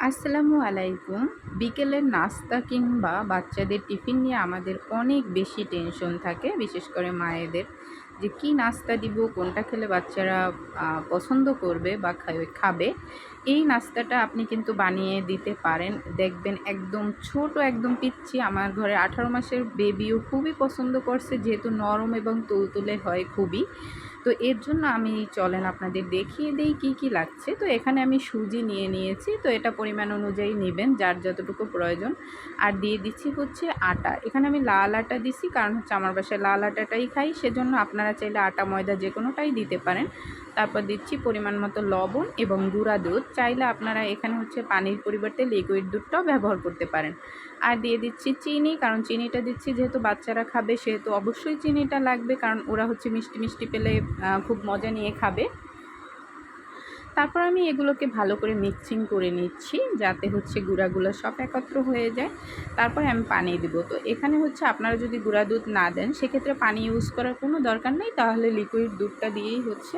আসসালামু আলাইকুম। বিকেলের নাস্তা কিংবা বাচ্চাদের টিফিন নিয়ে আমাদের অনেক বেশি টেনশন থাকে, বিশেষ করে মায়েদের। যে কি নাস্তা দিব, কোনটা খেলে বাচ্চারা পছন্দ করবে বা খাবে। এই নাস্তাটা আপনি কিন্তু বানিয়ে দিতে পারেন। দেখবেন একদম ছোট, একদম পিচ্চি, আমার ঘরে 18 মাসের বেবিও খুবই পছন্দ করছে, যেহেতু নরম এবং তুলতুলে হয় খুবই। তো এর জন্য আমি চলেন আপনাদের দেখিয়ে দেই কি কি লাগছে। তো এখানে আমি সুজি নিয়ে নিয়েছি, তো এটা পরিমাণ অনুযায়ী নেবেন যার যতটুকু প্রয়োজন। আর দিয়ে দিচ্ছি হচ্ছে আটা। এখানে আমি লাল আটা দিছি, কারণ হচ্ছে আমার বাসায় লাল আটাটাই খাই, সেজন্য আপনারা চাইলে আটা ময়দা যে কোনোটাই দিতে পারেন। তারপর দিচ্ছি পরিমাণ মতো লবণ এবং গুঁড়া দুধ। চাইলে আপনারা এখানে হচ্ছে পানির পরিবর্তে লিকুইড দুধটাও ব্যবহার করতে পারেন। আর দিয়ে দিচ্ছি চিনি, কারণ চিনিটা দিচ্ছি যেহেতু বাচ্চারা খাবে, সেহেতু অবশ্যই চিনিটা লাগবে, কারণ ওরা হচ্ছে মিষ্টি মিষ্টি পেলে খুব মজা নিয়ে খাবে। তারপর আমি এগুলোকে ভালো করে মিক্সিং করে নিচ্ছি, যাতে হচ্ছে গুঁড়াগুলো সব একত্র হয়ে যায়। তারপরে আমি পানি দিব। তো এখানে হচ্ছে আপনারা যদি গুঁড়া দুধ না দেন, সেক্ষেত্রে পানি ইউজ করার কোনো দরকার নেই, তাহলে লিকুইড দুধটা দিয়েই হচ্ছে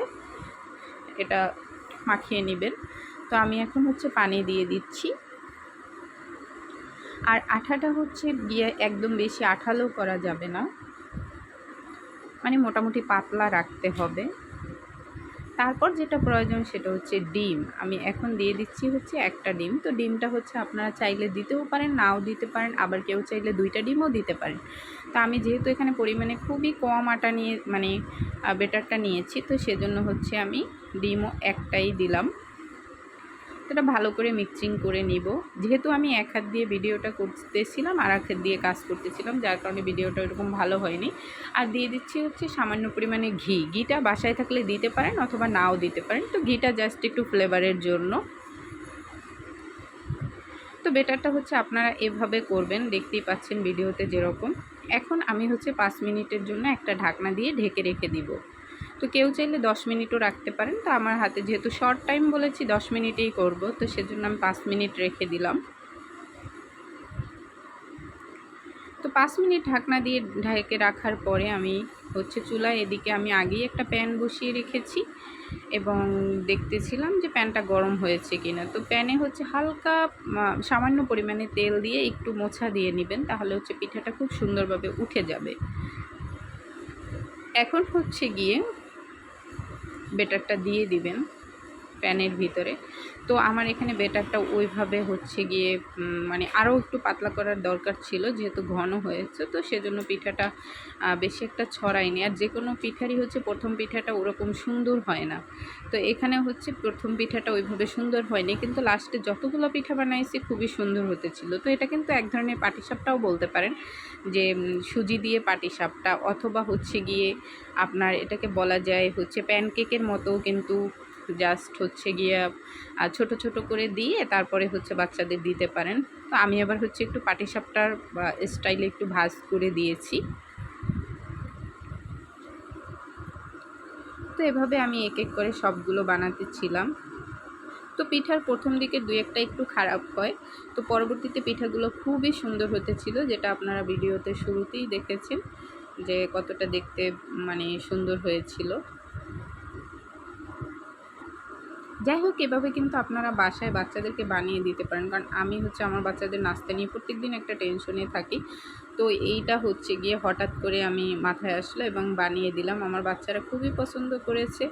এটা মাখিয়ে নেবেন। তো আমি এখন হচ্ছে পানি দিয়ে দিচ্ছি। আর আঠাটা হচ্ছে গিয়ে একদম বেশি আঠালো করা যাবে না, মানে মোটামুটি পাতলা রাখতে হবে। তারপর যেটা প্রয়োজন সেটা হচ্ছে ডিম। আমি এখন দিয়ে দিচ্ছি হচ্ছে একটা ডিম। তো ডিমটা হচ্ছে আপনারা চাইলে দিতেও পারেন, নাও দিতে পারেন, আবার কেউ চাইলে 2টা ডিমও দিতে পারেন। তো আমি যেহেতু এখানে পরিমাণে খুবই কম আটা নিয়ে মানে বেটারটা নিয়েছি, তো সেজন্য হচ্ছে আমি ডিমও একটাই দিলাম। এটা ভালো করে মিক্সিং করে নিব। যেহেতু আমি এক হাত দিয়ে ভিডিওটা করতেছিলাম আর এক হাত দিয়ে কাজ করতেছিলাম, যার কারণে ভিডিওটা এরকম ভালো হয়নি। আর দিয়ে দিচ্ছি হচ্ছে সামান্য পরিমাণে ঘি। ঘিটা বাসায় থাকলে দিতে পারেন অথবা নাও দিতে পারেন। তো ঘিটা জাস্ট একটু ফ্লেভারের জন্য। তো বেটারটা হচ্ছে আপনারা এভাবে করবেন, দেখতেই পাচ্ছেন ভিডিওতে যেরকম। এখন আমি হচ্ছে 5 মিনিটের জন্য একটা ঢাকনা দিয়ে ঢেকে রেখে দিব। তো কেউ চাইলে 10 মিনিটও রাখতে পারেন। তো আমার হাতে যেহেতু শর্ট টাইম বলেছি 10 মিনিটেই করব, তো সেজন্য আমি 5 মিনিট রেখে দিলাম। তো 5 মিনিট ঢাকনা দিয়ে ঢেকে রাখার পরে আমি হচ্ছে চুলায় এদিকে আমি আগেই একটা প্যান বসিয়ে রেখেছি এবং দেখতেছিলাম যে প্যানটা গরম হয়েছে কিনা। তো প্যানে হচ্ছে হালকা সামান্য পরিমাণে তেল দিয়ে একটু মোছা দিয়ে নেবেন, তাহলে হচ্ছে পিঠাটা খুব সুন্দরভাবে উঠে যাবে। এখন হচ্ছে গিয়ে বেটারটা দিয়ে দিবেন প্যানের ভিতরে। তো আমার এখানে বেটারটা ওইভাবে হচ্ছে গিয়ে মানে আরও একটু পাতলা করার দরকার ছিল, যেহেতু ঘন হয়েছে, তো সেজন্য পিঠাটা বেশি একটা ছড়ায়নি। আর যে কোনো পিঠারই হচ্ছে প্রথম পিঠাটা ওরকম সুন্দর হয় না। তো এখানে হচ্ছে প্রথম পিঠাটা ওইভাবে সুন্দর হয়নি, কিন্তু লাস্টে যতগুলো পিঠা বানাইছি খুবই সুন্দর হতেছিল। তো এটা কিন্তু এক ধরনের পাটিসাপটাও বলতে পারেন, যে সুজি দিয়ে পাটিসাপটা, অথবা হচ্ছে গিয়ে আপনার এটাকে বলা যায় হচ্ছে প্যানকেকের মতো, কিন্তু জাস্ট হচ্ছে গিয়ে ছোট ছোট করে দিয়ে তারপরে হচ্ছে বাচ্চাদের দিতে পারেন। তো আমি আবার হচ্ছে একটু পাটিসাপটার স্টাইলে একটু ভাজ করে দিয়েছি। তো এভাবে আমি এক এক করে সবগুলো বানাতেছিলাম। তো পিঠার প্রথম দিকে 2-1টা একটু খারাপ হয়, তো পরবর্তীতে পিঠাগুলো খুবই সুন্দর হতেছিল, যেটা আপনারা ভিডিওতে শুরুতেই দেখেছেন যে কতটা দেখতে মানে সুন্দর হয়েছিল। যাই হোক, এভাবে কিন্তু আপনারা বাসায় বাচ্চাদেরকে বানিয়ে দিতে পারেন, কারণ আমি হচ্ছে আমার বাচ্চাদের নাস্তা নিয়ে প্রত্যেকদিন একটা টেনশনে থাকি। তো এইটা হচ্ছে গিয়ে হঠাৎ করে আমি মাথায় আসলো এবং বানিয়ে দিলাম। আমার বাচ্চারা খুবই পছন্দ করেছে।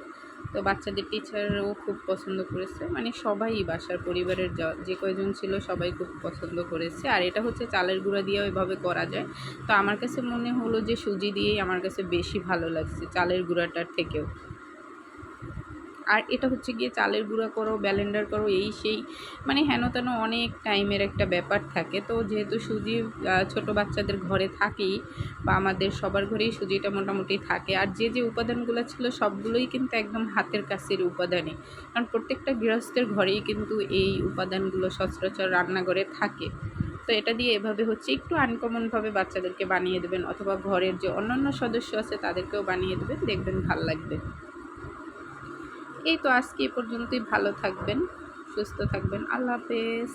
তো বাচ্চাদের টিচারও খুব পছন্দ করেছে, মানে সবাই বাসার পরিবারের যে কয়জন ছিল সবাই খুব পছন্দ করেছে। আর এটা হচ্ছে চালের গুঁড়া দিয়েও এভাবে করা যায়। তো আমার কাছে মনে হলো যে সুজি দিয়েই আমার কাছে বেশি ভালো লাগছে চালের গুঁড়াটার থেকেও। আর এটা হচ্ছে গিয়ে চালের গুঁড়া করো, ব্লেন্ডার করো, এই সেই মানে হেন তেন অনেক টাইমের একটা ব্যাপার থাকে। তো যেহেতু সুজি ছোটো বাচ্চাদের ঘরে থাকেই, বা আমাদের সবার ঘরেই সুজিটা মোটামুটি থাকে। আর যে যে উপাদানগুলো ছিল সবগুলোই কিন্তু একদম হাতের কাছের উপাদানই, কারণ প্রত্যেকটা গৃহস্থের ঘরেই কিন্তু এই উপাদানগুলো সচরাচর রান্নাঘরে থাকে। তো এটা দিয়ে এভাবে হচ্ছে একটু আনকমনভাবে বাচ্চাদেরকে বানিয়ে দেবেন, অথবা ঘরের যে অন্যান্য সদস্য আছে তাদেরকেও বানিয়ে দেবেন, দেখবেন ভাল লাগবে। এই তো আজকে এ পর্যন্তই। ভালো থাকবেন, সুস্থ থাকবেন। আল্লাহ হাফেজ।